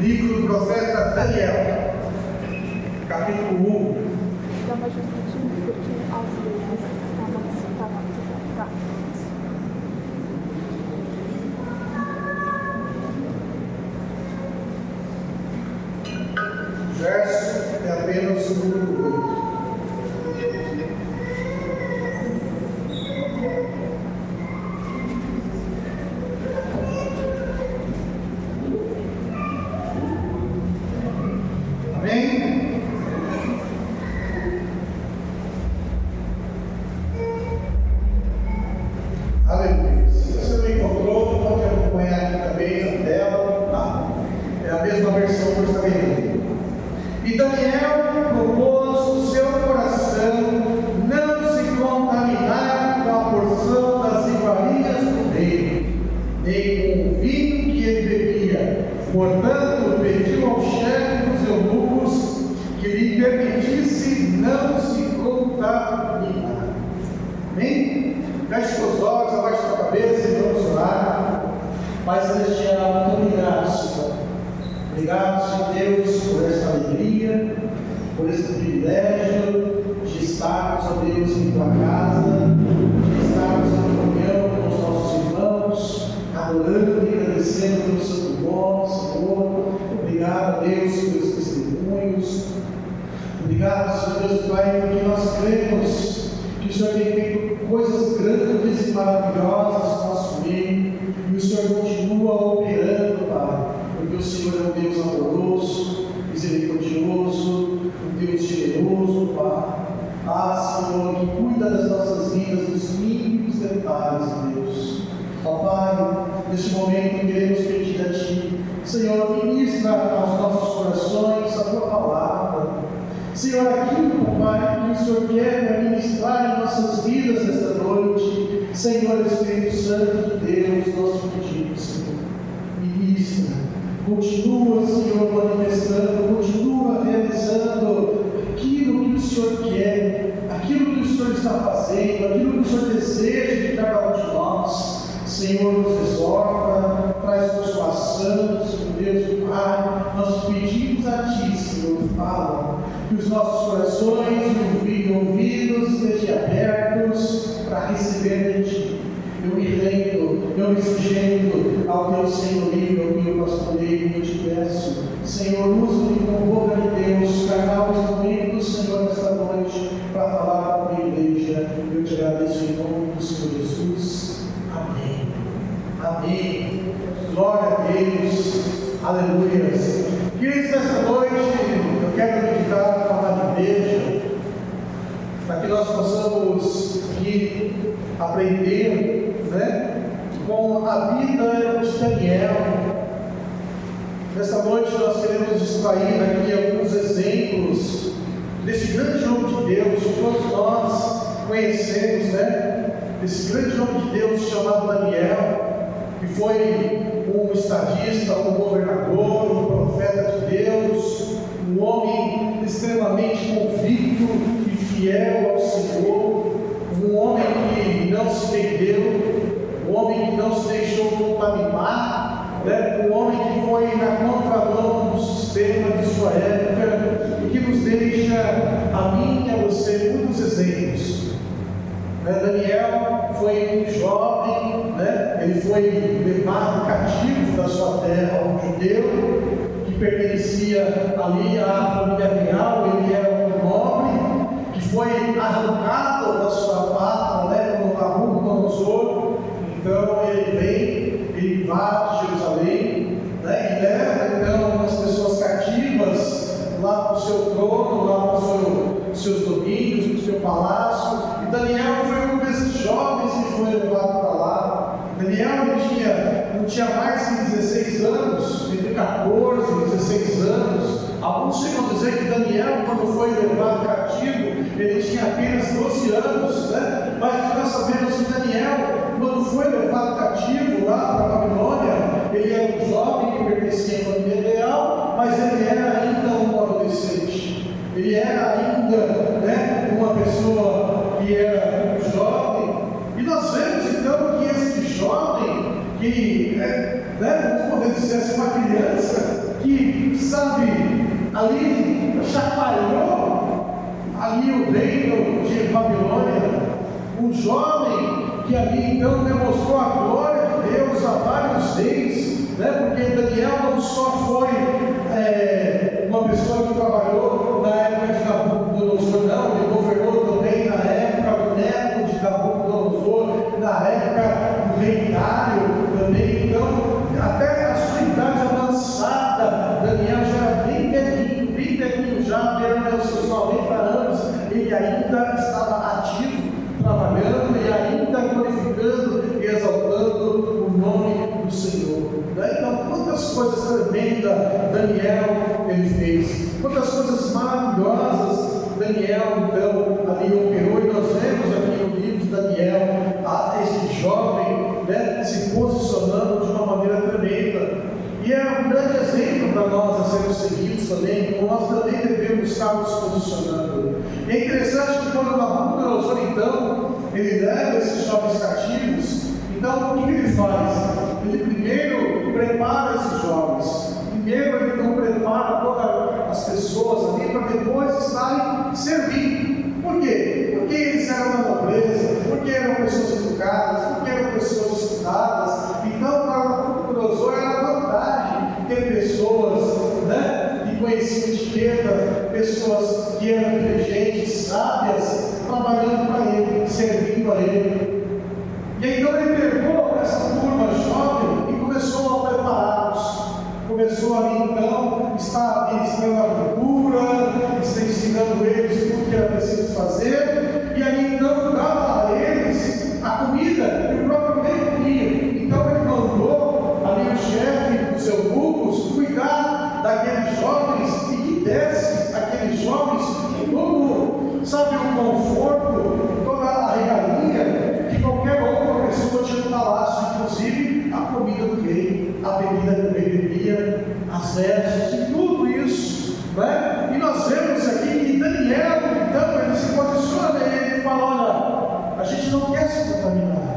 livro do profeta Daniel, capítulo 1. Verso é apenas o número 8. Amém? Aleluia. Se você não encontrou, pode acompanhar aqui também na tela. É a mesma versão que eu estarei lendo. E Daniel propôs no seu coração não se contaminar com a porção das iguarias do rei, nem com o vinho que ele bebia. Portanto, pediu ao chefe dos eunucos que lhe permitisse não se contaminar. Amém? Feche seus olhos, abaixe sua cabeça e vamos orar. Pai Celestial, muito obrigado, Senhor. Obrigado, Senhor Deus, por esta alegria, por esse privilégio de estarmos, ó Deus, em tua casa, de estarmos em comunhão com os nossos irmãos, adorando e agradecendo pelo seu nome, Senhor. Obrigado, Deus, pelos testemunhos. Obrigado, Senhor Deus, Pai, porque nós cremos que o Senhor tem feito coisas grandes e maravilhosas no nosso meio, e o Senhor continua operando, Pai. Porque o Senhor é um Deus amoroso, misericordioso, um Deus generoso, Pai. Senhor, que cuida das nossas vidas, dos mínimos detalhes, Deus. Pai, neste momento queremos pedir a Ti, Senhor, ministra aos nossos corações a Tua palavra. Senhor, aquilo, Pai, que o Senhor quer ministrar em nossas vidas nesta noite, Senhor, Espírito Santo de Deus, nós te pedimos, Senhor, ministra. Continua, Senhor, manifestando, continua realizando aquilo que o Senhor quer, aquilo que o Senhor está fazendo, aquilo que o Senhor deseja de cada um de nós. Senhor, nos exorta, traz consolação, Senhor Deus e Pai. Nós pedimos a Ti, Senhor, fala, que os nossos corações e ouvidos estejam abertos para receber de Ti. Eu me rendo, eu me sujeito ao Teu senhorio, ao Teu pastoreio, e eu te peço, Senhor, usa-me como boca de Deus, canal instrumento do Senhor nesta noite, para falar com a tua igreja. Eu te agradeço em nome do Senhor Jesus. Amém. Amém. Glória a Deus. Aleluia. Queridos, nesta noite, eu quero meditar a palavra de igreja, para que nós possamos aqui aprender, com a vida de Daniel. Nesta noite nós queremos extrair aqui alguns exemplos desse grande nome de Deus, que todos nós conhecemos, esse grande nome de Deus chamado Daniel, que foi um estadista, um governador, um profeta de Deus, um homem extremamente convicto e fiel ao Senhor, um homem que não se vendeu, um homem que não se deixou contaminar, um homem que foi na contramão do sistema de sua época, e que nos deixa, a mim e a você, muitos exemplos. Daniel foi um jovem, ele foi levado cativo da sua terra, um judeu que pertencia ali à família real. Ele era um nobre que foi arrancado da sua pátria, como Nabucodonosor. Então ele vem, ele invade Jerusalém, e leva então as pessoas cativas lá para o seu trono, lá para os seus domínios, para o seu palácio. E Daniel foi um desses jovens que foi levado para lá. Daniel não tinha mais que 16 anos, entre 14 e 16 anos. Alguns chegam a dizer que Daniel, quando foi levado cativo, ele tinha apenas 12 anos, mas nós sabemos que Daniel, quando foi levado cativo lá para a Babilônia, ele era um jovem que pertencia à família real, mas ele era ainda um adolescente. Ele era ainda uma pessoa que era jovem. E nós vemos então que esse jovem, que nós podemos se dissesse uma criança que, sabe, ali chacoalhou ali o reino de Babilônia, um jovem que ali então demonstrou a glória de Deus a vários reis, porque Daniel não só foi uma pessoa que trabalhou na época de Nabucodonosor, não, ele governou também na época do neto de Nabucodonosor, na época do rei Dário também. Então, até a sua idade avançada, Daniel já era bem velhinho já, pelo seus 90 anos, ele ainda estava ativo, trabalhando e ainda glorificando e exaltando o nome do Senhor. Então, quantas coisas tremendas Daniel ele fez, quantas coisas maravilhosas Daniel então ali operou, e nós vemos aqui no livro de Daniel esse jovem se posicionando de uma maneira tremenda. E é um grande exemplo para nós a sermos seguidos também, como nós também devemos estar nos posicionando. É interessante que quando Nabucodonosor, então, ele leva esses jovens cativos, então o que ele faz? Ele primeiro prepara esses jovens, primeiro ele então prepara todas as pessoas ali para depois estarem servindo. Por quê? Porque eles eram da nobreza, porque eram pessoas educadas, porque eram pessoas estudadas. Então, para Nabucodonosor era vantagem ter pessoas que conheciam etiqueta, pessoas que eram inteligentes, sábias, trabalhando para ele, servindo a ele. E então ele pegou essa turma jovem e começou a prepará-los. Começou ali então, está ensinando a cultura, está ensinando eles tudo que era preciso fazer, e aí então dava a eles a comida que o próprio rei comia. Então ele mandou ali o chefe dos eunucos cuidar daqueles jovens e que desse aqueles jovens como, sabe, o conforto, toda a regalia que qualquer outra pessoa tinha no palácio, inclusive a comida do rei, a bebida que o rei bebia, as vestes e tudo isso, E nós vemos aqui que Daniel, então, ele se posiciona e ele fala: olha, a gente não quer se contaminar,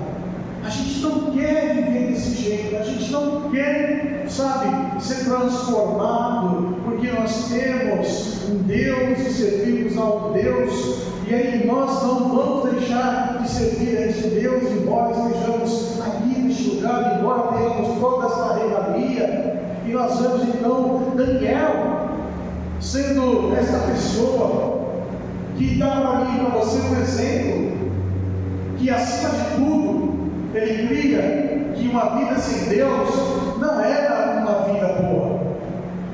a gente não quer viver desse jeito, a gente não quer, sabe, ser transformado, porque nós temos um Deus e servimos a um Deus, e aí nós não vamos deixar de servir a esse Deus, embora estejamos aqui neste lugar, embora tenhamos toda essa regalia. E nós vemos então Daniel sendo essa pessoa que dá para mim e para você um exemplo, que acima de tudo ele cria que uma vida sem Deus não era uma vida boa.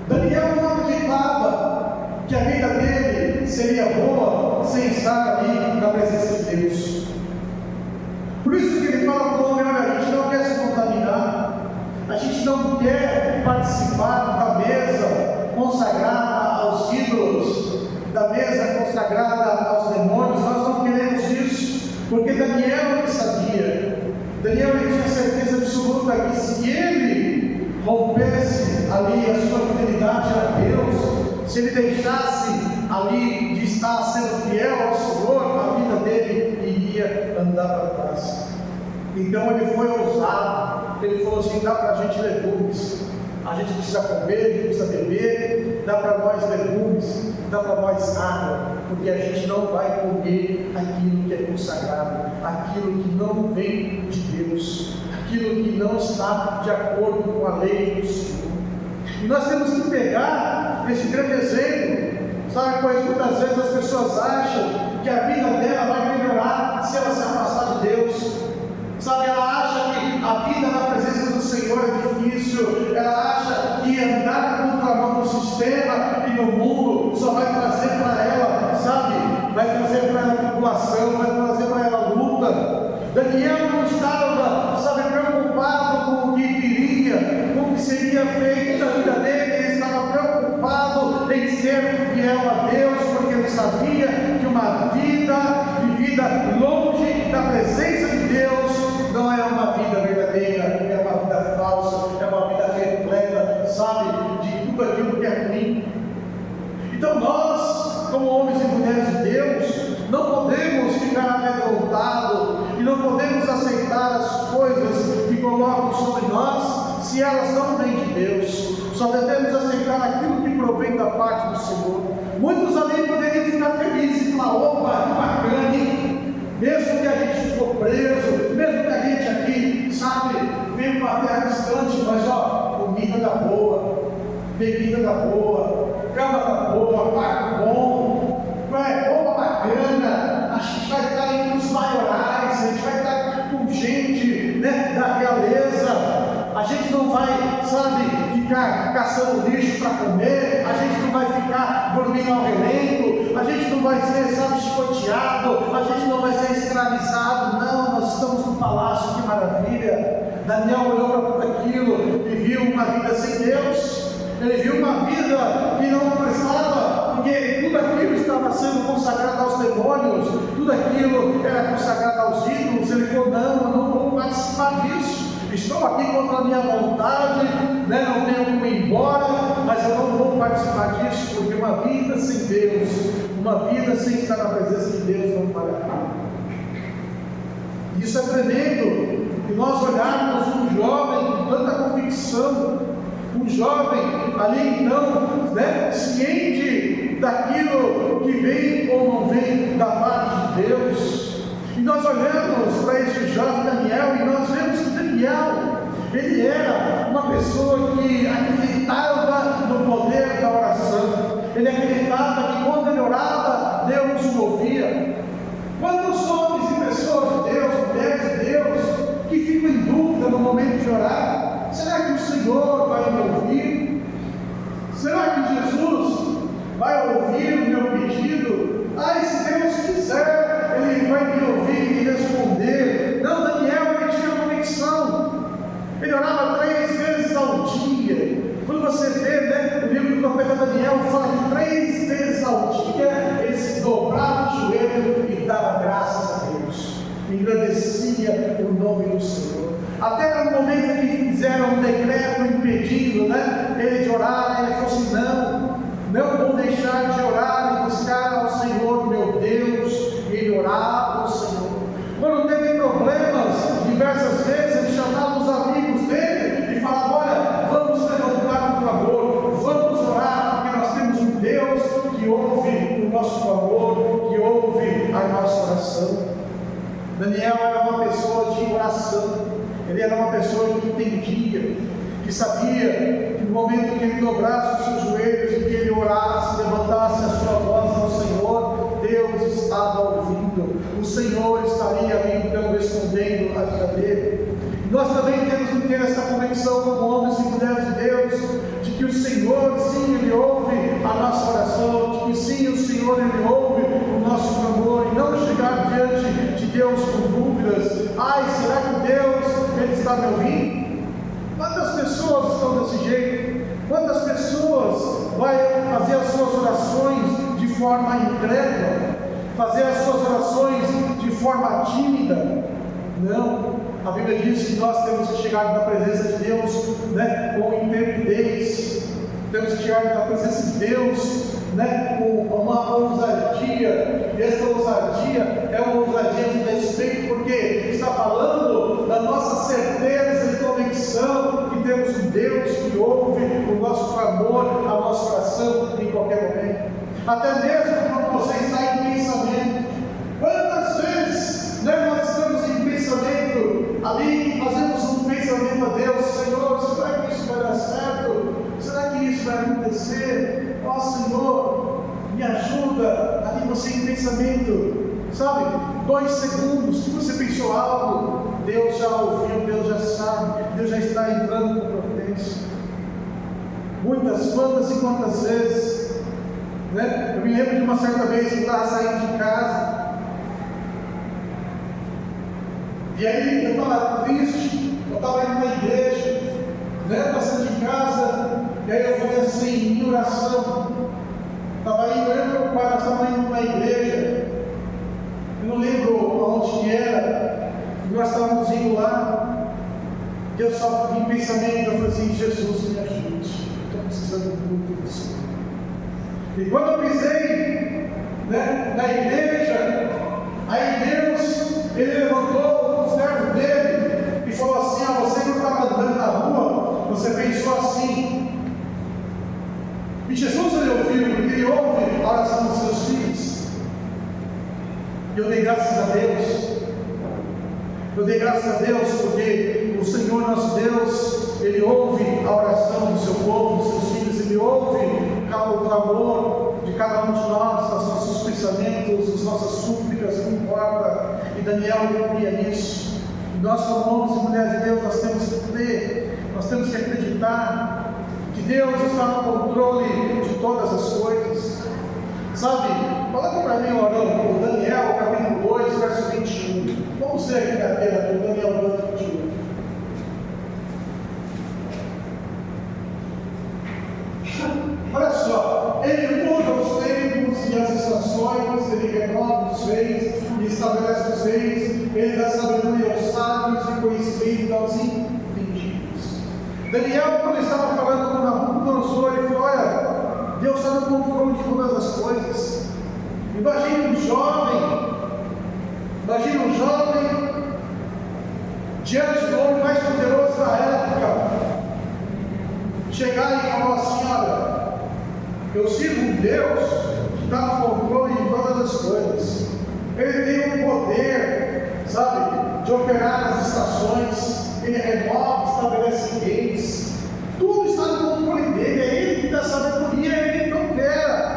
Daniel não acreditava que a vida dele seria boa sem estar ali na presença de Deus. Por isso que ele fala para o homem: olha, a gente não quer se contaminar, a gente não quer participar da mesa consagrada aos ídolos, da mesa consagrada aos demônios. Nós não queremos isso, porque Daniel ele sabia, Daniel ele tinha certeza absoluta que se ele rompesse ali a sua fidelidade a Deus, se ele deixasse ali de estar sendo fiel ao Senhor, a vida dele iria andar para trás. Então ele foi ousado, ele falou assim: dá para a gente legumes, a gente precisa comer, a gente precisa beber, dá para nós legumes, dá para nós água, porque a gente não vai comer aquilo que é consagrado, aquilo que não vem de Deus, aquilo que não está de acordo com a lei do Senhor. E nós temos que pegar esse grande exemplo, sabe? Pois muitas vezes as pessoas acham que a vida dela vai melhorar se ela se afastar de Deus. Sabe, ela acha que a vida na presença do Senhor é difícil, ela acha que andar na contramão do sistema e no mundo só vai trazer para ela, sabe, vai trazer para ela tribulação, vai trazer para ela luta. Daniel não estava, sabe, preocupado com o que viria, com o que seria feito na vida dele, ele estava preocupado em ser fiel a Deus, porque ele sabia que uma vida vivida longe da presença de Deus não é uma vida verdadeira, é uma vida falsa, é uma vida repleta, sabe, de tudo aquilo que é ruim. Então nós, como homens e mulheres de Deus, não podemos ficar amedrontados e não podemos aceitar as coisas que colocam sobre nós se elas não vêm de Deus. Só devemos aceitar aquilo que provém da parte do Senhor. Muitos ali poderiam ficar felizes e falar: opa, que bacana, hein? Mesmo que a gente ficou preso, mesmo que a gente aqui, sabe, veio para uma terra distante, mas ó, comida da boa, bebida da boa, cama da boa, quarto bom, roupa bacana, a gente vai estar entre os maiorais, a gente vai estar com gente, né, da realeza. A gente não vai, sabe, ficar caçando lixo para comer, a gente não vai ficar dormindo ao relento, a gente não vai ser, sabe, chicoteado, a gente não vai ser escravizado. Não, nós estamos no palácio, que maravilha. Daniel olhou para tudo aquilo e viu uma vida sem Deus. Ele viu uma vida que não prestava, porque tudo aquilo estava sendo consagrado aos demônios, tudo aquilo era consagrado aos ídolos. Ele falou: não, eu não vou participar disso. Estou aqui contra a minha vontade, né? Não tenho como ir embora, mas eu não vou participar disso, porque uma vida sem Deus, uma vida sem estar na presença de Deus não vale a pena. Isso é tremendo. E nós olharmos um jovem com tanta convicção, um jovem ali então, né, ciente daquilo que vem ou não vem da parte de Deus. E nós olhamos para esse jovem Daniel e nós vemos que Daniel, ele era uma pessoa que acreditava no poder da oração. Ele acreditava que quando ele orava, Deus o ouvia. Quantos homens e pessoas de Deus, mulheres de Deus, que ficam em dúvida no momento de orar? Será que o Senhor vai me ouvir? Será que Jesus vai ouvir o meu pedido? Ai, se Deus quiser, Ele vai me ouvir e responder. Não, Daniel, ele tinha convicção. Ele orava 3 vezes ao dia. Quando você vê, né, o livro do profeta Daniel fala que 3 vezes ao dia ele se dobrava o joelho e dava graças a Deus, engrandecia o nome do Senhor. Até no momento em que fizeram um decreto impedindo, né, ele de orar, ele falou assim: não vou deixar de orar e buscar ao Senhor meu Deus. E ele orava ao Senhor. Quando teve problemas, diversas vezes ele chamava os amigos dele e falava: olha, vamos levantar um clamor, vamos orar, porque nós temos um Deus que ouve o nosso clamor, que ouve a nossa oração. Daniel era uma pessoa de oração. Ele era uma pessoa que entendia, que sabia que no momento que ele dobrasse os seus joelhos e que ele orasse, levantasse a sua voz ao Senhor, Deus estava ouvindo. O Senhor estaria ali então respondendo a vida dele. Nós também temos que ter essa convicção como homens e mulheres de Deus, de que o Senhor, sim, Ele ouve a nossa oração, de que sim, o Senhor, Ele ouve o nosso clamor, e não chegar diante de Deus com dúvidas. Ai, será que Deus, Ele está me ouvindo? Quantas pessoas estão desse jeito? Quantas pessoas vão fazer as suas orações de forma incrédula? Fazer as suas orações de forma tímida? Não. A Bíblia diz que nós temos que chegar na presença de Deus, né, com intrepidez. Temos que chegar na presença de Deus, né, com uma ousadia. E essa ousadia é uma ousadia de respeito, porque está falando da nossa certeza e convicção que temos um Deus que ouve o nosso clamor, a nossa oração em qualquer momento. Até mesmo quando você está em pensamento. Quantas vezes, né, nós estamos em pensamento ali, fazemos um pensamento a Deus: Senhor, será que isso vai dar certo? Será que isso vai acontecer? Ó Senhor, me ajuda. Ali você em pensamento, sabe, 2 segundos que você pensou algo, Deus já ouviu, Deus já sabe, Deus já está entrando com providência. Quantas e quantas vezes, né? Eu me lembro de uma certa vez que eu estava saindo de casa, e aí eu estava triste, eu estava indo na igreja, né? Passando de casa, e aí eu falei assim, em oração, estava indo, eu e meu pai, nós estávamos indo na igreja, eu não lembro aonde que era, nós estávamos indo lá, e eu só em pensamento, eu falei assim: Jesus, me ajude, estou precisando muito do Senhor. E quando eu pisei, né, na igreja, aí Deus, Ele levantou o servo dele e falou assim: você não estava andando na rua, assim. E Jesus ele ouviu, porque ele ouve a oração dos seus filhos. E eu dei graças a Deus. Eu dei graças a Deus porque o Senhor nosso Deus, Ele ouve a oração do seu povo, dos seus filhos, Ele ouve o clamor de cada um de nós, os nossos pensamentos, as nossas súplicas, não importa. E Daniel cria nisso. E nós, como homens e mulheres de Deus, nós temos que crer, nós temos que acreditar que Deus está no controle de todas as coisas. Sabe, coloca para mim orando, Daniel, capítulo 2, verso 21. Vamos ver aqui na tela, do Daniel 2, 21. Olha só, ele muda os tempos e as estações, ele renova os reis e estabelece os reis, ele dá sabedoria aos sábios e conhecimento aos entendidos. Daniel, quando estava falando com Nabucodonosor, ele falou: olha, Deus está no controle de todas as coisas. Imagine um jovem diante do homem mais poderoso da época, chegar e falar assim: olha, eu sirvo um Deus que está no controle de todas as coisas. Ele tem o poder, sabe, de operar nas estações, ele remove, estabelece leis, tudo está no controle dele, é ele que dá sabedoria, é ele que opera.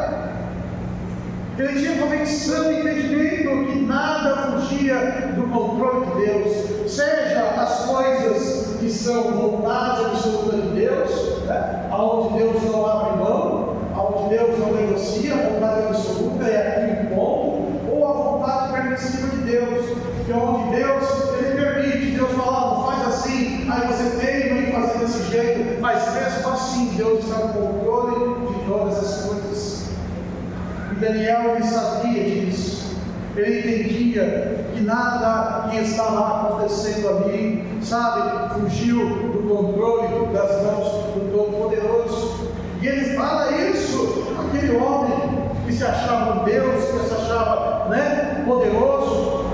Ele tinha convicção e entendimento que nada fugia do controle de Deus, seja as coisas que são vontade absoluta de Deus, né? Onde Deus não abre mão, onde Deus não negocia, a vontade absoluta é aquele ponto, ou a vontade permissiva de Deus, que é onde Deus ele permite, Deus fala: não faz assim, aí você teima em fazer desse jeito, mas mesmo assim Deus está no controle de todas as coisas. E Daniel ele sabia disso, ele entendia que nada que estava acontecendo ali, sabe, fugiu do controle das mãos do Todo-Poderoso. E ele fala isso, aquele homem que se achava um Deus, que se achava, né, poderoso.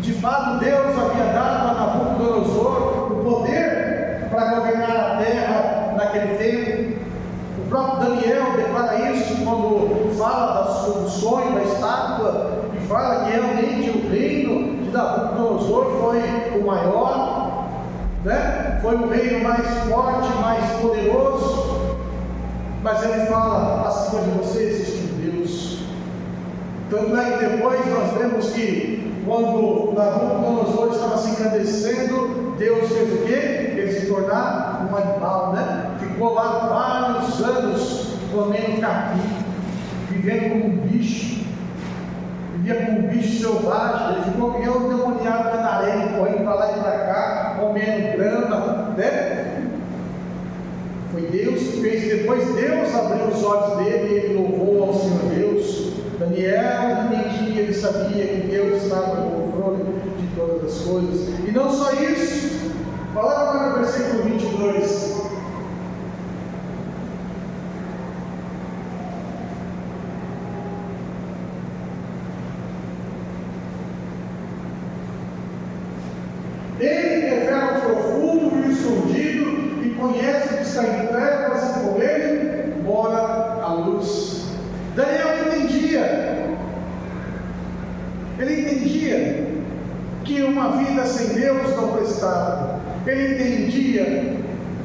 De fato, Deus havia dado a Nabucodonosor o poder para governar a terra naquele tempo. O próprio Daniel declara isso quando fala do sonho da estátua e fala que realmente o reino de Nabucodonosor foi o maior, né? Foi o reino mais forte, mais poderoso. Mas ele fala: acima de você existe um Deus. Tanto é que depois nós vemos que quando Nabucodonosor estava se engrandecendo, Deus fez o quê? Ele se tornar um animal, né? Ficou lá vários anos comendo capim, vivendo como um bicho, vivia como um bicho selvagem. Ele ficou que um demoniado canarenho, correndo para lá e para cá, comendo grama, né? Foi Deus que fez, e depois Deus abriu os olhos dele e ele louvou ao Senhor Deus. Daniel entendia, ele sabia que Deus estava no controle de todas as coisas. E não só isso, fala agora no versículo 22. Ele que revela o profundo e o escondido, e conhece o que está em trevas, e com ele mora a luz. Daniel entendia que uma vida sem Deus não prestava. Ele entendia,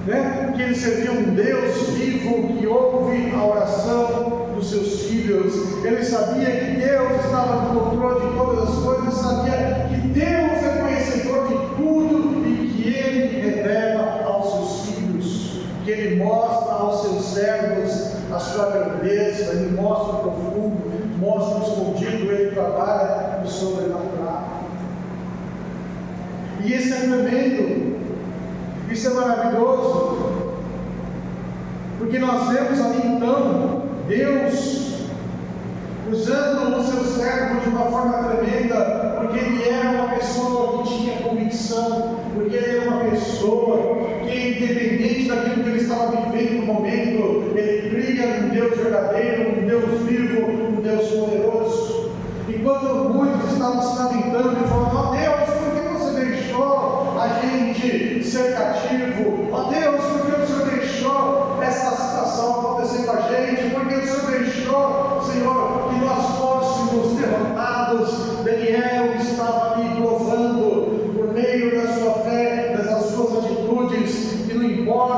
né, que ele servia um Deus vivo que ouve a oração dos seus filhos. Ele sabia que Deus estava no controle de todas as coisas, sabia que Deus é conhecedor de tudo e que Ele revela aos seus filhos, que Ele mostra aos seus servos a sua grandeza, Ele mostra o profundo, mostra o escondido, Ele trabalha no sobrenatural. E isso é tremendo, isso é maravilhoso, porque nós vemos ali então Deus usando o seu servo de uma forma tremenda, porque ele era uma pessoa que tinha convicção, porque ele era uma pessoa que, independente daquilo que ele estava vivendo no momento, ele cria um Deus verdadeiro, um Deus vivo, um Deus poderoso. Enquanto muitos estavam se lamentando e falando: ó Deus, por que você deixou a gente ser cativo? Ó Deus, por que o Senhor deixou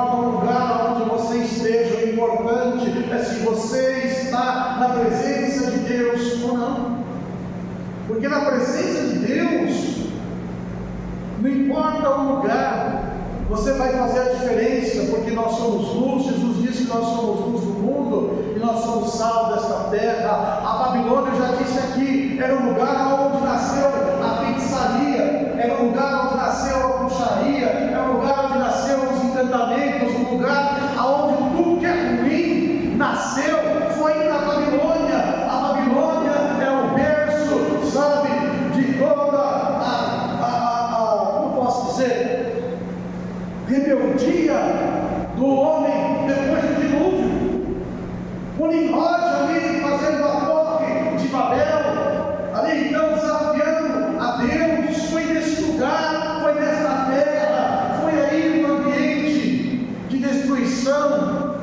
importa o lugar onde você esteja, o importante é se você está na presença de Deus ou não. Porque na presença de Deus, não importa o lugar, você vai fazer a diferença, porque nós somos luz. Jesus disse que nós somos luz do mundo e nós somos sal desta terra. A Babilônia, eu já disse aqui, era um lugar onde nasceu a feitiçaria, era um lugar onde nasceu a bruxaria, era um lugar onde nasceu os encantamentos, um lugar onde tudo que é ruim nasceu, foi na Babilônia. A Babilônia é o berço, sabe, de toda como posso dizer, rebeldia do homem depois do dilúvio. O Nimrod ali fazendo a torre de Babel, ali então desafiando a Deus. Foi nesse lugar, foi nessa terra, foi aí no ambiente de destruição.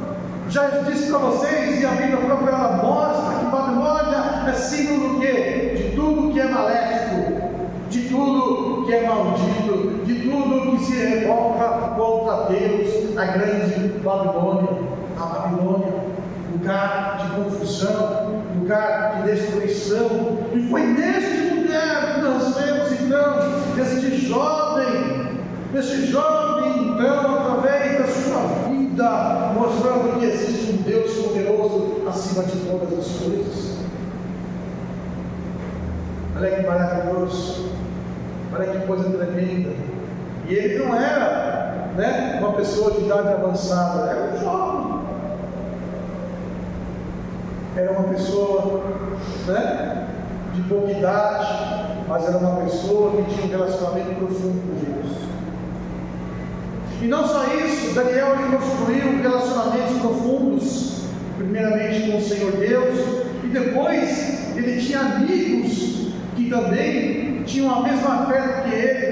Já disse para vocês, e a Bíblia própria ela mostra que Babilônia é símbolo do quê? De tudo que é maléfico, de tudo que é maldito, de tudo que se revolta contra Deus. A grande Babilônia, a Babilônia, lugar de confusão, lugar de destruição. E foi neste lugar que nós vemos então este jovem então, através da sua vida, mostrando que existe um Deus poderoso acima de todas as coisas. Olha que maravilhoso, olha que coisa tremenda. E ele não era, uma pessoa de idade avançada, era um jovem, era uma pessoa, de pouca idade, mas era uma pessoa que tinha um relacionamento profundo com Deus. E não só isso, Daniel ele construiu relacionamentos profundos, primeiramente com o Senhor Deus, e depois ele tinha amigos que também tinham a mesma fé do que ele,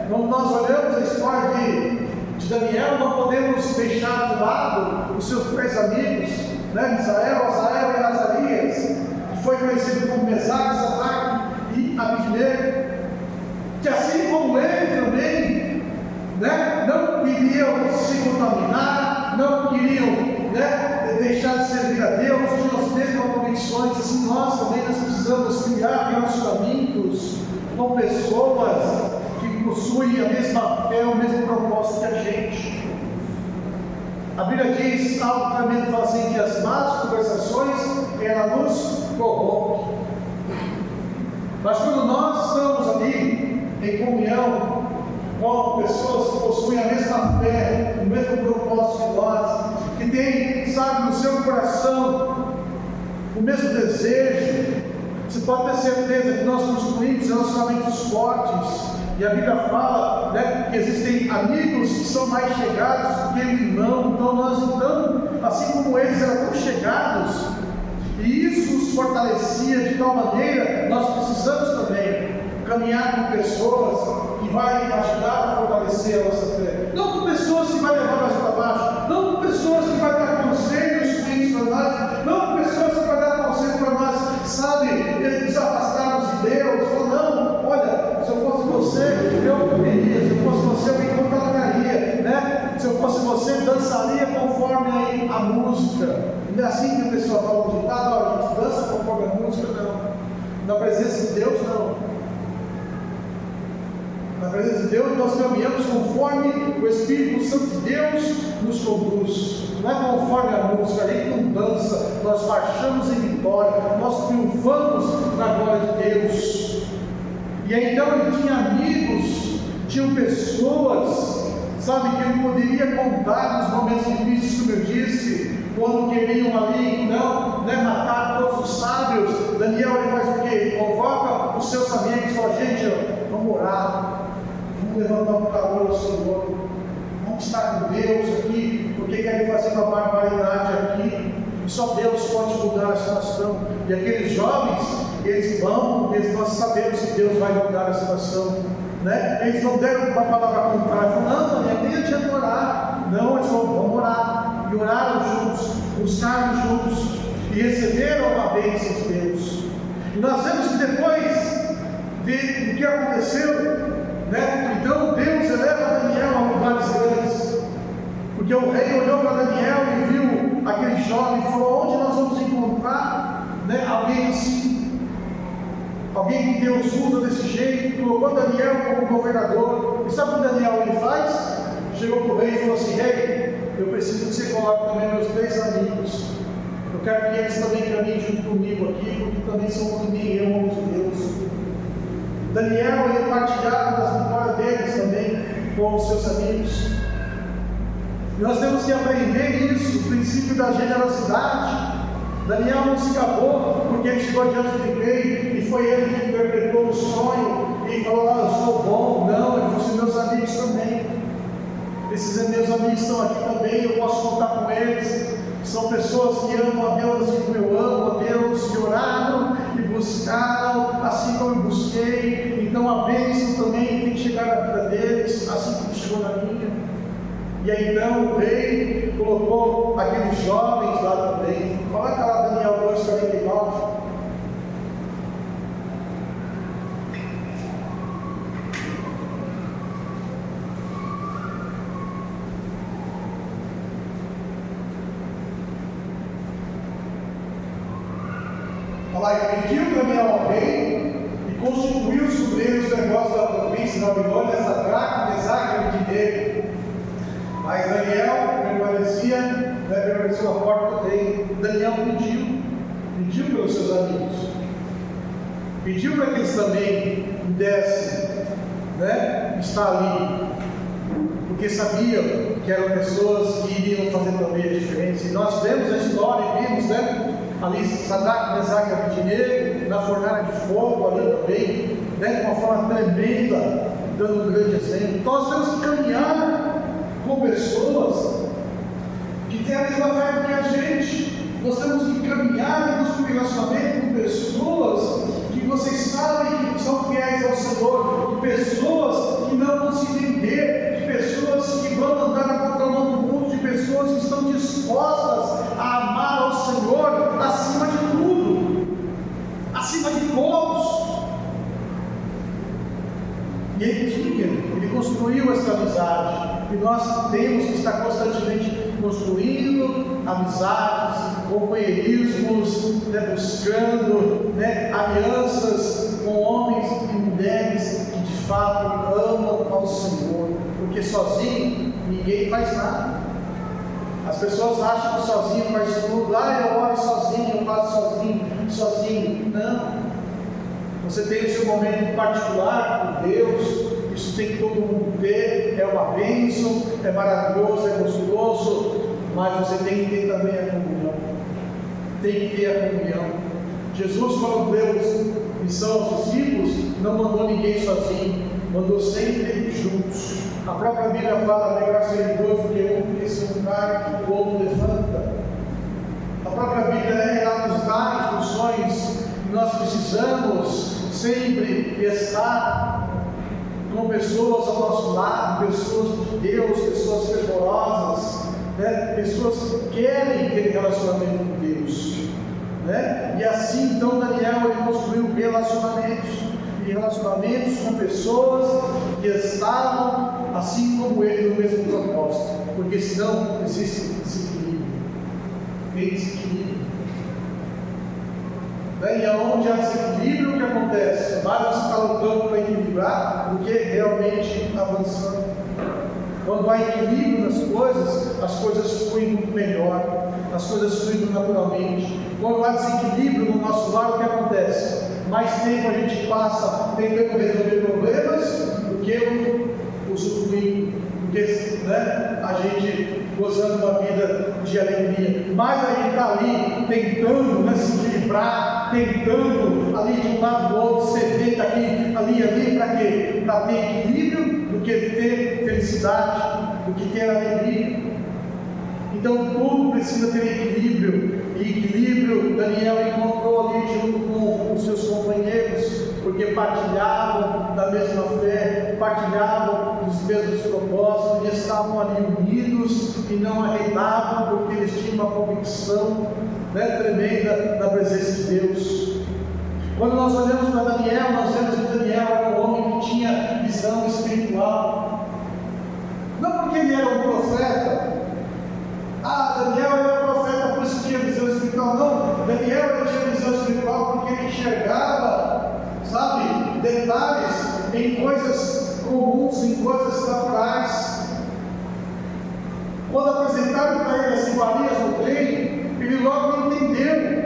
Quando nós olhamos a história de Daniel, não podemos deixar de lado os seus três amigos, Misael, Azael e Azarias, que foi conhecido como Mesaque, Sadraque e Abednego, que assim como ele também, não queriam se contaminar, não queriam deixar de servir a Deus, tinham as mesmas convicções. Assim nós também precisamos criar relacionamentos com pessoas que possuem a mesma fé, o mesmo propósito que a gente. A Bíblia diz algo tremendo, fala assim, que as más conversações ela nos corrompe. Mas quando nós estamos ali em comunhão com pessoas que possuem a mesma fé, o mesmo propósito que nós, que tem, no seu coração o mesmo desejo, você pode ter certeza que nós construímos relacionamentos fortes. E a Bíblia fala que existem amigos que são mais chegados do que o irmão. Então nós, assim como eles eram tão chegados, e isso nos fortalecia de tal maneira, nós precisamos também caminhar com pessoas que vai ajudar a fortalecer a nossa fé. Não com pessoas que vai levar nós para baixo, não com pessoas que vai dar conselhos ruins para nós, não com pessoas que vai dar conselho para nós, nos afastarmos de Deus. Não, olha, se eu fosse você, eu comeria, se eu fosse você, eu me contrataria, se eu fosse você, dançaria conforme aí a música. Não é assim que a pessoa fala no ditado, a gente dança conforme a música, não. Na presença de Deus, não. Na presença de Deus, nós caminhamos conforme o Espírito Santo de Deus nos conduz. Não é conforme a música, a gente não dança, nós marchamos em vitória, nós triunfamos na glória de Deus. E aí então ele tinha amigos, tinham pessoas, que ele poderia contar nos momentos difíceis, como eu disse, quando queriam ali, matar todos os sábios. Daniel ele faz o quê? Ele convoca os seus amigos e fala, gente, vamos orar, vamos levantar um clamor ao Senhor, vamos estar com Deus aqui, porque querem fazer uma barbaridade aqui, e só Deus pode mudar a situação. E aqueles jovens, eles vão, porque nós sabemos que Deus vai mudar a situação, eles não deram uma palavra contrária, falaram, não, nem adianta orar, não, eles vão orar, e oraram juntos, buscaram juntos, e receberam a bênção de Deus. E nós vemos que depois do que aconteceu, então Deus eleva Daniel a lugares grandes, Porque o rei olhou para Daniel e viu aquele jovem e falou: onde nós vamos encontrar, né, alguém assim? Alguém que Deus usa desse jeito. Colocou Daniel como governador. E sabe o que Daniel ele faz? Chegou para o rei e falou assim: rei, eu preciso que você coloque também meus 3 amigos. Eu quero que eles também caminhem junto comigo aqui, porque também são como eu, homem de Deus. Daniel, ele partilhava das vitórias deles também com os seus amigos. E nós temos que aprender isso, o princípio da generosidade. Daniel não se acabou porque ele chegou diante do rei e foi ele que interpretou o sonho e falou: eu sou bom. Não, ele fosse meus amigos também. Esses meus amigos estão aqui também, eu posso contar com eles. São pessoas que amam a Deus assim como eu amo a Deus, que oraram e buscaram assim como eu busquei. Então a bênção também tem que chegar na vida deles, assim como chegou na minha. E aí então o rei colocou aqueles jovens lá também. Coloca lá Daniel 2:49. Pediu Daniel ao rei e constituiu os sobreiros dos negócios da província da Babilônia, Sadraque, Mesaque e Abednego. Mas Daniel permaneceu à porta do rei. Daniel pediu pelos seus amigos, pediu para que eles também pudessem, né, estar ali, porque sabiam que eram pessoas que iriam fazer também a diferença. E nós vemos a história e vimos, né? Ali Sadraque, Mesaque e Abednego na fornalha de fogo ali também, né, de uma forma tremenda, dando um grande exemplo. Então nós temos que caminhar com pessoas que têm a mesma fé do que a gente. Nós temos que caminhar e construir relacionamento com pessoas que vocês sabem que são fiéis ao Senhor, de pessoas que não vão se vender, de pessoas que vão andar na contramão do mundo, de pessoas que estão dispostas a amar ao Senhor acima de tudo, acima de todos. E ele construiu essa amizade. E nós temos que estar constantemente construindo amizades, companheirismos, né, buscando, né, alianças com homens e mulheres que de fato amam ao Senhor. Porque sozinho ninguém faz nada. As pessoas acham que sozinho faz tudo. Eu oro sozinho, eu faço sozinho. Não. Você tem o seu momento particular com Deus. Isso tem que todo mundo ter. É uma bênção, é maravilhoso, é gostoso. Mas você tem que ter também a comunhão. Tem que ter a comunhão. Jesus, quando deu missão aos discípulos, não mandou ninguém sozinho. Mandou sempre juntos. A própria Bíblia fala: melhor ser dois do que um, porque se um cai, o outro levanta. A própria Bíblia ela nos dá instruções que nós precisamos sempre estar com pessoas ao nosso lado, pessoas de Deus, pessoas fervorosas, né? Pessoas que querem ter relacionamento com Deus, né? E assim então Daniel ele construiu relacionamentos com pessoas que estavam assim como ele no mesmo propósito, porque senão existe desequilíbrio, tem desequilíbrio. E aonde há desequilíbrio, o que acontece? Mais você está lutando para equilibrar do que realmente avançando. Quando há equilíbrio nas coisas, as coisas fluem muito melhor, as coisas fluem naturalmente. Quando há desequilíbrio no nosso lar, o que acontece? Mais tempo a gente passa tentando resolver problemas do que usufruindo, do que, né, a gente gozando uma vida de alegria. Mas a gente está ali tentando, né, se equilibrar, tentando ali de um lado do outro, ceder daqui, ali, para quê? Para ter equilíbrio, do que ter felicidade, do que ter alegria. Então tudo precisa ter equilíbrio. E equilíbrio Daniel encontrou ali junto com os seus companheiros, porque partilhavam da mesma fé, partilhavam dos mesmos propósitos, e estavam ali unidos e não arredavam, porque eles tinham uma convicção, né, tremenda da presença de Deus. Quando nós olhamos para Daniel, nós vemos que Daniel era um homem que tinha visão espiritual. Não porque ele era um profeta, detalhes em coisas comuns, em coisas naturais. Quando apresentaram para ele as iguarias no trem, ele logo entendeu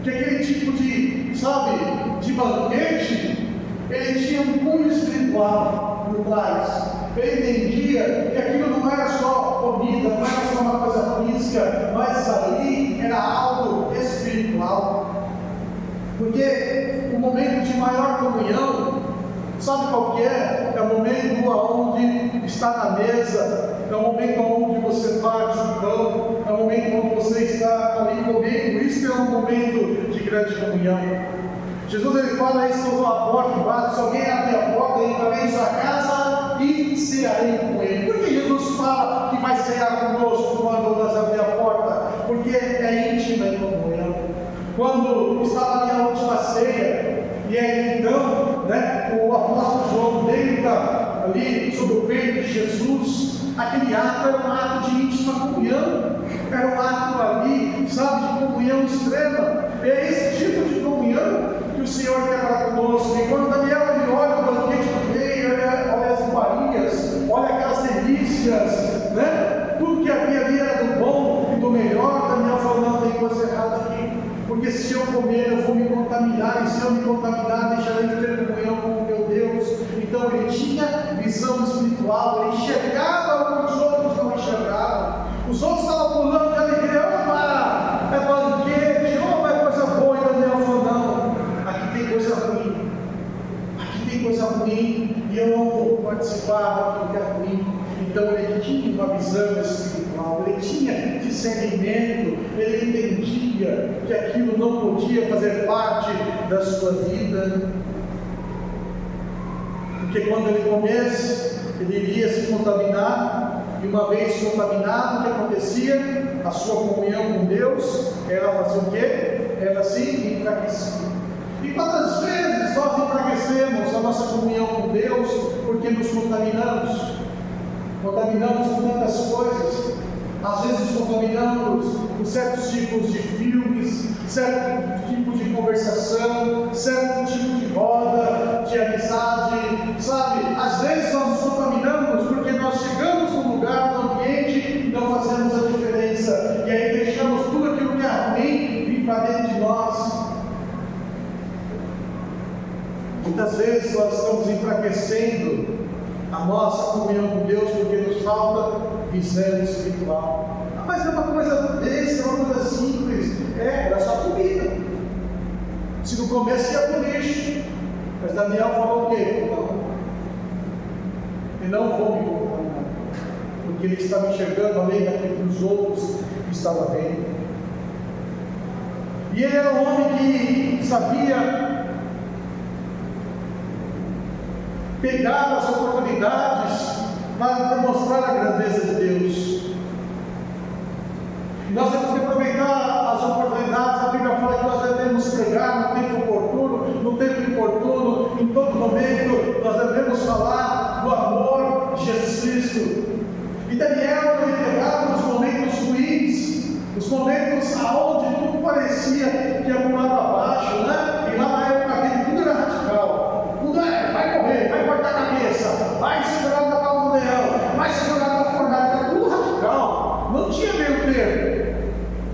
que aquele tipo de, de banquete, ele tinha um cunho espiritual por trás. Ele entendia que aquilo não era só comida, não era só uma coisa física, mas ali era algo espiritual. Porque o momento de maior comunhão, sabe qual que é? É o momento onde está na mesa, é o momento onde você parte o pão, é o momento onde você está ali comendo. Isso é um momento de grande comunhão. Jesus ele fala isso quando a porta bate, se alguém abrir a porta, entrarei em sua casa e cearei com ele. Por que Jesus fala que vai cear conosco quando nós abrir a porta? Porque é íntima em comunhão. Quando estava ali a última ceia, e aí então, o apóstolo João deita ali sobre o peito de Jesus, aquele ato era um ato de íntima comunhão, era um ato ali, de comunhão extrema. É esse tipo de comunhão que o Senhor quer para conosco. E quando Daniel ele olha o banquete do rei, olha as iguarias, olha aquelas delícias, tudo que havia ali era do bom e do melhor, Daniel falou: não, tem coisa errada aqui, porque se eu comer eu vou me contaminar, e se eu me contaminar deixarei de ter comunhão com o meu Deus. Então ele tinha visão espiritual, ele enxergava o que os outros não enxergavam. Os outros estavam pulando de alegria: opa, é banquete, opa, é coisa boa. E Daniel falou: não, aqui tem coisa ruim, aqui tem coisa ruim, e eu não vou participar daquilo que é ruim. Então ele tinha uma visão espiritual, ele tinha discernimento, ele entendia que aquilo não podia fazer parte da sua vida, porque quando ele comesse, ele iria se contaminar, e uma vez contaminado, o que acontecia? A sua comunhão com Deus, ela fazia o quê? Ela se enfraquecia. E quantas vezes nós enfraquecemos a nossa comunhão com Deus porque nos contaminamos? Contaminamos com tantas coisas. Às vezes contaminamos com certos tipos de filmes, certo tipo de conversação, certo tipo de roda, de amizade, Às vezes nós nos contaminamos porque nós chegamos num lugar, num ambiente, e não fazemos a diferença, e aí deixamos tudo aquilo que é ruim vir para dentro de nós. Muitas vezes nós estamos enfraquecendo a nossa comunhão com Deus porque nos falta visão espiritual. Mas é uma coisa besta, é uma coisa simples. Era só comida. Se no começo ia pro lixo. Mas Daniel falou o quê? Eu não vou me contaminar, porque ele estava enxergando além daquilo que os outros estavam vendo. E ele era um homem que sabia pegar as oportunidades para demonstrar a grandeza de Deus. E nós temos que aproveitar as oportunidades. A Bíblia fala que nós devemos pregar no tempo oportuno, em todo momento nós devemos falar do amor de Jesus Cristo. E Daniel ele pegava os momentos ruins, os momentos aonde tudo parecia que ia para um lado abaixo, E lá na época dele tudo era radical. Tudo vai morrer, vai cortar a cabeça, vai se jogar na cauda do leão, vai se jogar na fornalha, era tudo radical, não tinha meio termo.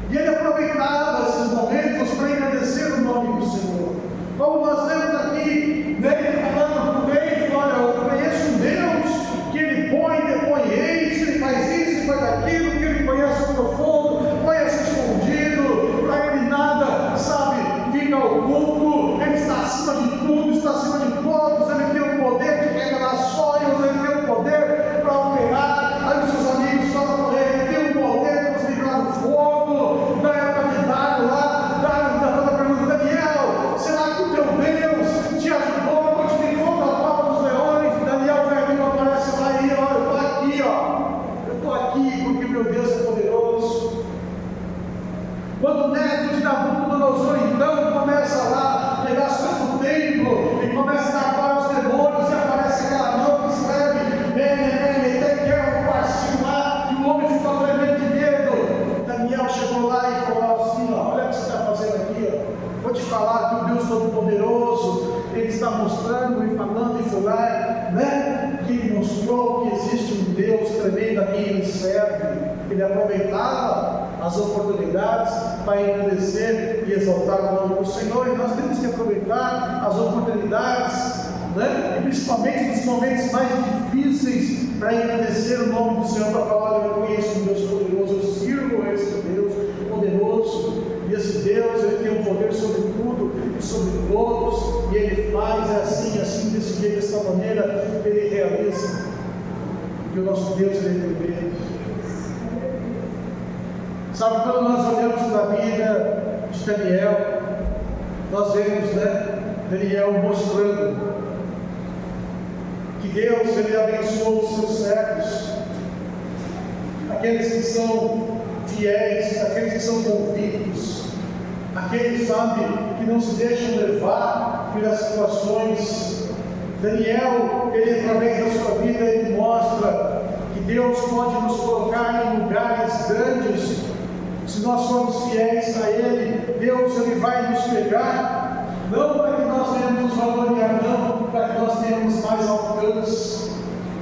E ele aproveitava esses momentos para agradecer o nome do Senhor. Como nós vemos aqui, nele falando para o rei: olha, eu conheço um Deus que ele depõe reis, que ele faz isso, ele faz aquilo, que ele conhece o profundo, conhece o escondido, para ele nada, fica oculto, ele está acima de tudo, está acima de todos, ele tem o poder de revelar sonhos, ele tem o poder para operar. Aí os seus amigos falam para ele: ele tem o poder para nos livrar do fogo. Na época de Dário lá, Dário estava perguntando: Daniel, será que o teu Deus te ajudou quando te livrou da cova dos leões? E Daniel velho aparece lá e: olha, eu estou aqui porque meu Deus é poderoso. Quando o neto de Nabucodonosor então começa lá a pegar as coisas do templo e começa a dar para os demônios, e aparece aquela mão que escreve Mene, Tekel, partiu lá, e o homem ficou tremendo de medo. Daniel chegou lá e falou assim: olha o que você está fazendo aqui, vou te falar que o Deus Todo-Poderoso, ele está mostrando e aproveitava as oportunidades para engrandecer e exaltar o nome do Senhor, e nós temos que aproveitar as oportunidades, né? E principalmente nos momentos mais difíceis, para engrandecer o nome do Senhor, para falar: olha, eu conheço um Deus poderoso, eu sirvo esse Deus poderoso, e esse Deus, Ele tem um poder sobre tudo e sobre todos, e Ele faz assim, desse jeito, dessa maneira, Ele realiza. E o nosso Deus, Ele é tremendo. Sabe, quando nós olhamos para a vida de Daniel, nós vemos, né, Daniel mostrando que Deus, Ele abençoa os seus servos, aqueles que são fiéis, aqueles que são convictos, aqueles, sabe, que não se deixam levar pelas situações. Daniel, ele, através da sua vida, ele mostra que Deus pode nos colocar em lugares grandes. Se nós formos fiéis a Ele, Deus, Ele vai nos pegar, não para que nós venhamos nos vangloriar, não, para que nós tenhamos mais alcance.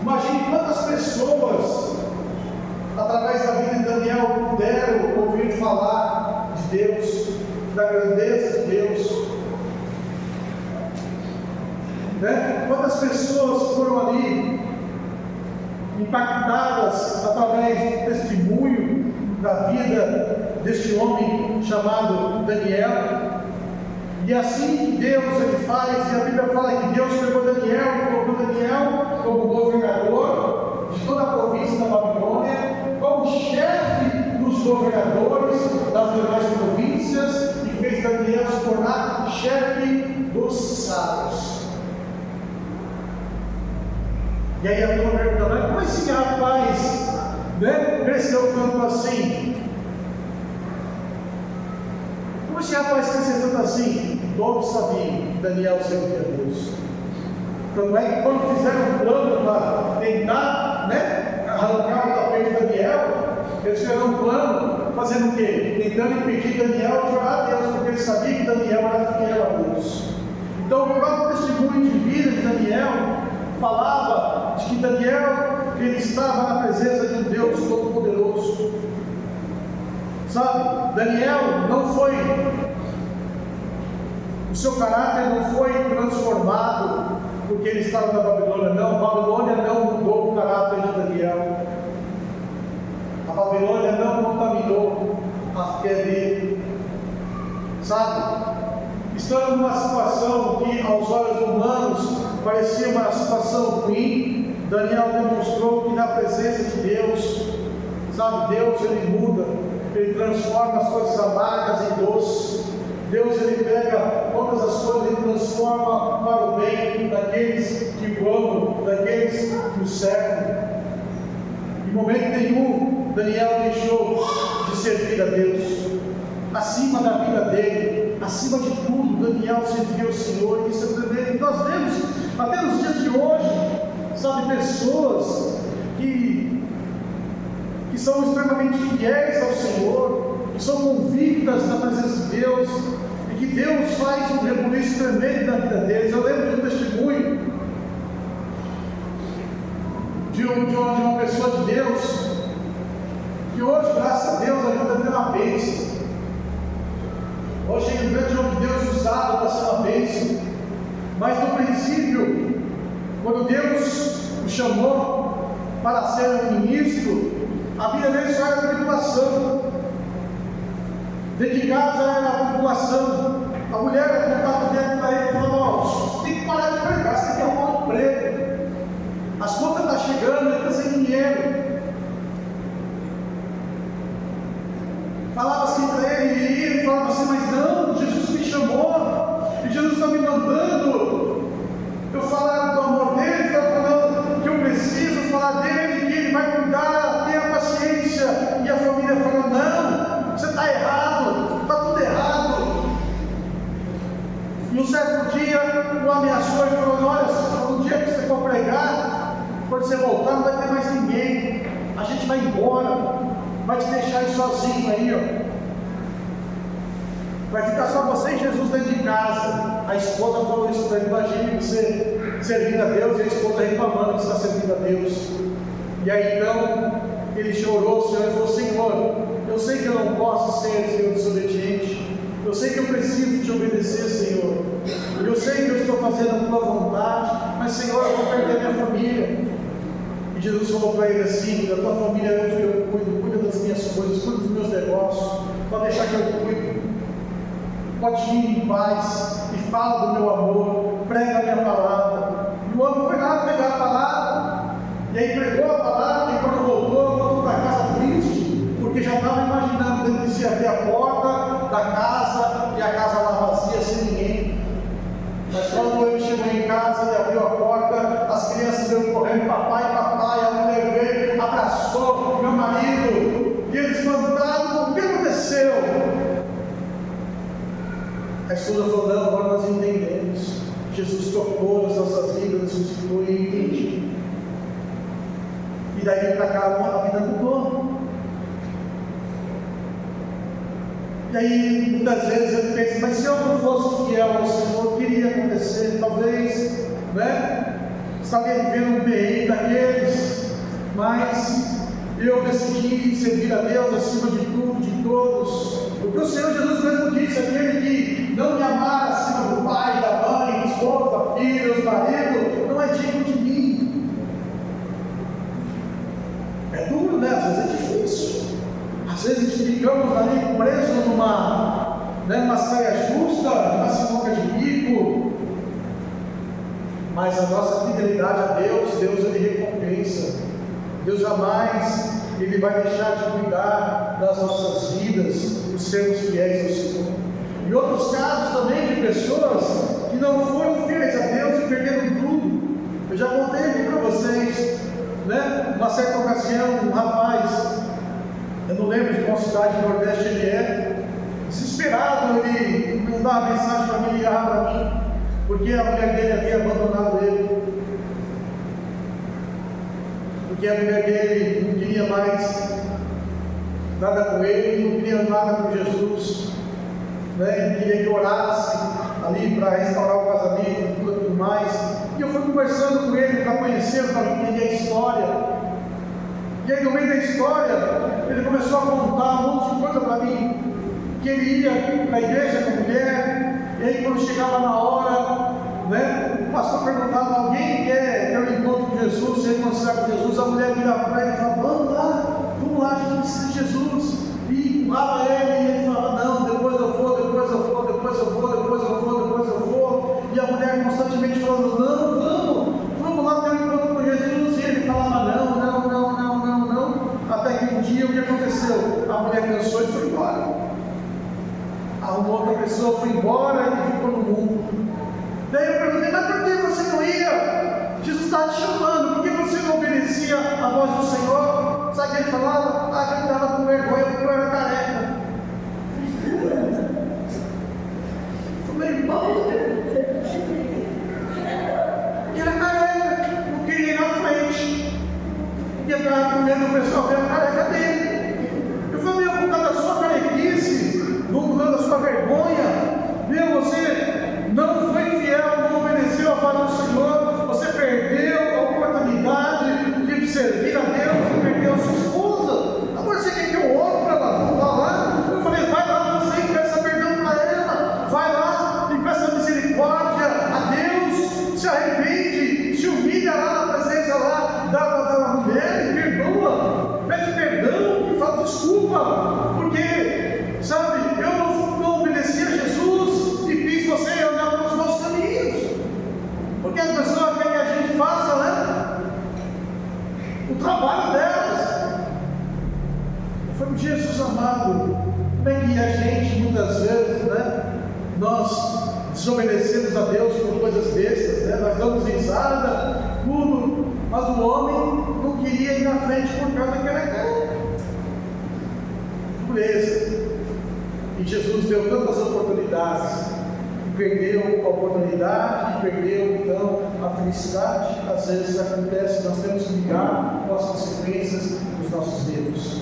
Imagine quantas pessoas, através da vida de Daniel, puderam ouvir falar de Deus, da grandeza de Deus, né? Quantas pessoas foram ali impactadas através do testemunho da vida deste homem chamado Daniel. E assim que Deus, Ele faz, e a Bíblia fala que Deus pegou Daniel e colocou Daniel como governador de toda a província da Babilônia, como chefe dos governadores das demais províncias, e fez Daniel se tornar chefe dos sábios. E aí a turma pergunta: mas como esse rapaz, né, cresceu tanto assim? Como esse rapaz cresceu tanto assim? Todos sabiam que Daniel servia a Deus. Tanto é que quando fizeram um plano para tentar, né, arrancar o tapete de Daniel, eles fizeram um plano fazendo o quê? Tentando impedir Daniel de orar a Deus, porque eles sabiam que Daniel era fiel a Deus. Então o próprio testemunho de vida de Daniel falava de que Daniel, ele estava na presença de um Deus Todo-Poderoso. Sabe, Daniel não foi, o seu caráter não foi transformado porque ele estava na Babilônia, não. A Babilônia não mudou o caráter de Daniel. A Babilônia não contaminou a fé dele. Sabe, estando numa situação que aos olhos humanos parecia uma situação ruim, Daniel demonstrou que na presença de Deus, sabe, Deus, Ele muda, Ele transforma as coisas amargas em doces. Deus, Ele pega todas as coisas e transforma para o bem daqueles que o amam, daqueles que o servem. Em momento nenhum, Daniel deixou de servir a Deus. Acima da vida dele, acima de tudo, Daniel servia o Senhor, e isso é tremendo. E nós vemos, até nos dias de hoje, sabe, pessoas que são extremamente fiéis ao Senhor, que são convictas da presença de Deus, e que Deus faz um rebuliço tremendo na vida deles. Eu lembro de um testemunho de uma pessoa de Deus, que hoje, graças a Deus, a vida dele é uma bênção. Hoje é um grande homem de Deus usado para ser uma bênção. Mas no princípio, quando Deus o chamou para ser um ministro, a vida dele só era tribulação. Dentro de casa era tribulação. A mulher apontava dentro para ele e falava: você tem que parar de pregar, você tem que arrumar um emprego. As contas estão chegando, ele está sem dinheiro. Falava assim para ele, e ele falava assim: mas não, Jesus me chamou, e Jesus está me mandando eu falar do amor dele, está falando que eu preciso falar dele, que ele vai cuidar, tenha paciência. E a família falou: não, você está errado, está tudo errado. E um certo dia o ameaçou e falou: olha, no dia que você for pregar, quando você voltar, não vai ter mais ninguém, a gente vai embora, vai te deixar aí sozinho aí, ó. Vai ficar só você e Jesus dentro de casa. A esposa falou isso para ele: imagine você servindo a Deus e a esposa reclamando que está servindo a Deus. E aí então ele chorou ao Senhor e falou: Senhor, ser, Senhor, desobediente. Eu sei que eu preciso te obedecer, Senhor. Eu sei que eu estou fazendo a tua vontade, mas, Senhor, eu vou perder minha família. E Jesus falou para ele assim: da tua família eu cuido, cuida das minhas coisas, cuida dos meus negócios, pode deixar que eu cuido. Pode ir em paz e fala do meu amor, prega a minha palavra. E o homem foi lá pegar a palavra, e aí pregou a palavra, e quando voltou para casa triste, porque já estava imaginando dentro de si abrir a porta da casa e a casa lá vazia, sem ninguém. Mas quando ele chegou em casa e abriu a porta, as crianças veio correndo: papai, papai. A mulher veio, abraçou meu marido, e eles mandaram: o que aconteceu? A esposa falou: não, agora nós entendemos. Jesus tocou nas nossas vidas, nos visitou e eu entendi. E daí para cá a vida mudou. E aí muitas vezes eu penso: mas se eu não fosse fiel ao Senhor, o que iria acontecer? Talvez, né? Estaria vivendo um perrengue daqueles, mas eu decidi servir a Deus acima de tudo, de todos. Porque o Senhor Jesus mesmo disse: aquele que não me amar acima do pai, da mãe, esposa, filhos, marido, não é digno de mim. É duro, né? Às vezes é difícil. Às vezes ficamos ali presos numa saia justa, numa sinuca de bico. Mas a nossa fidelidade a Deus, Ele recompensa. Deus jamais Ele vai deixar de cuidar das nossas vidas, por sermos fiéis ao Senhor. E outros casos também de pessoas que não foram fiéis a Deus e perderam tudo. Eu já contei aqui para vocês, né? Uma certa ocasião, um rapaz, eu não lembro de qual cidade do Nordeste ele é, desesperado, ele mandava uma mensagem para mim, ligava para mim, porque a mulher dele havia abandonado ele. Porque a mulher dele não queria mais nada com ele, não queria nada com Jesus, né? Ele queria que orasse ali para restaurar o casamento e tudo mais. E eu fui conversando com ele para conhecer, para entender a história. E aí, no meio da história, ele começou a contar um monte de coisa para mim, que ele ia para a igreja com a mulher, e aí quando chegava na hora, né, o pastor perguntava: alguém quer ter um encontro com Jesus, se reconciliar com Jesus? A mulher virava para ele e falava: vamos lá, a gente precisa de Jesus. E empurrava ele, e ele falava: não, depois eu vou. E a mulher constantemente falando: não, vamos lá ter um encontro com Jesus. E ele falava: não. Até que um dia, o que aconteceu? A mulher cansou e foi embora. Uma outra pessoa foi embora e ficou no mundo. Daí eu perguntei: mas por que você não ia? Jesus estava te chamando, por que você não obedecia a voz do Senhor? Sabe o que ele falava? Que ele estava com vergonha porque eu era careca. Eu falei: irmão, ele era careca, não queria ir na frente, porque estava com medo do pessoal ver a careca dele. Eu falei: por causa da sua carequice, por causa da sua vergonha, você não foi fiel, não obedeceu a voz do Senhor, você perdeu a oportunidade de servir a Deus e perdeu a sua esposa. Agora você quer que eu ore para ela voltar lá? Eu falei: vai lá você e peça perdão para ela, vai lá e peça misericórdia a Deus, se arrepende, se humilha lá na presença lá da mulher e perdoa, pede perdão e fala desculpa, porque, sabe, eu não obedeci a Jesus e fiz você andar pelos meus caminhos. Porque as pessoas querem que a gente faça, né, o trabalho delas. Foi um Jesus amado. Como é que a gente, muitas vezes, né, nós desobedecemos a Deus por coisas bestas, né? Nós damos risada, tudo, mas o homem não queria ir na frente por causa que era careca. Pureza. E Jesus deu tantas oportunidades, e perdeu a oportunidade, e perdeu então a felicidade. Às vezes acontece, nós temos que ligar com as consequências dos nossos erros.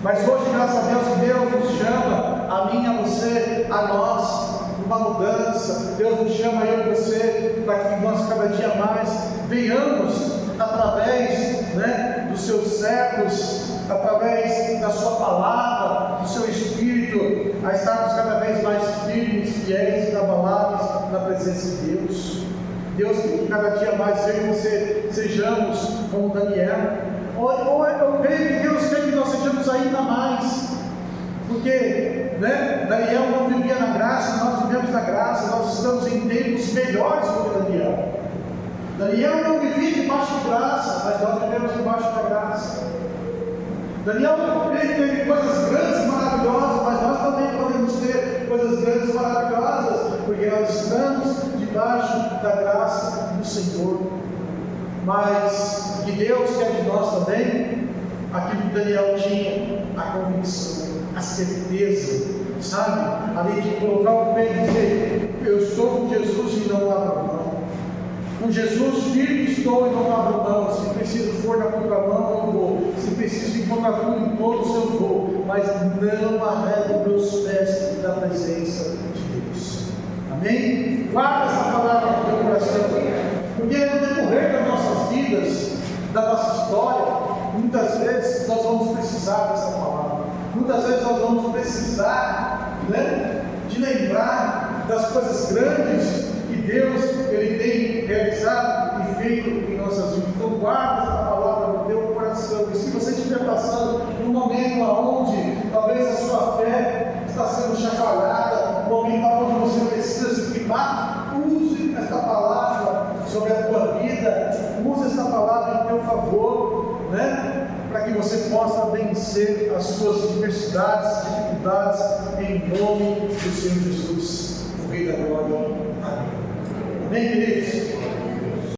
Mas hoje, graças a Deus, Deus nos chama, a mim, a você, a nós, uma mudança. Deus nos chama, eu e você, para que nós cada dia mais venhamos, através, né, dos seus servos, através da sua palavra, do seu Espírito, a estarmos cada vez mais firmes, fiéis, inabaláveis na presença de Deus. Deus quer que cada dia mais eu e você sejamos como Daniel. Eu creio que Deus quer que nós sejamos ainda mais, porque Daniel não vivia na graça, nós vivemos na graça, nós estamos em tempos melhores do que Daniel. Daniel não vivia debaixo de graça, mas nós vivemos debaixo da graça. Daniel teve coisas grandes e maravilhosas, mas nós também podemos ter coisas grandes e maravilhosas, porque nós estamos debaixo da graça do Senhor. Mas que Deus quer de nós também aquilo que Daniel tinha, a convicção, a certeza, sabe? Além de colocar o pé e dizer: eu estou com Jesus e não abro mão. Com Jesus firme estou e não abro mão. Se preciso for na contramão, eu vou. Se preciso encontrar tudo em todos, eu vou. Mas não arrego meus pés da presença de Deus. Amém? Guarda essa palavra no teu coração. Porque no decorrer das nossas vidas, da nossa história, muitas vezes nós vamos precisar dessa palavra. Muitas vezes nós vamos precisar de lembrar das coisas grandes que Deus ele tem realizado e feito em nossas vidas. Então guarda essa palavra no teu coração. E se você estiver passando num momento onde talvez a sua fé está sendo chacoalhada, um momento onde você precisa se firmar, use esta palavra sobre a tua vida, use esta palavra em teu favor, para que você possa vencer as suas diversidades, dificuldades, em nome do Senhor Jesus, o Rei da Glória. Amém, queridos?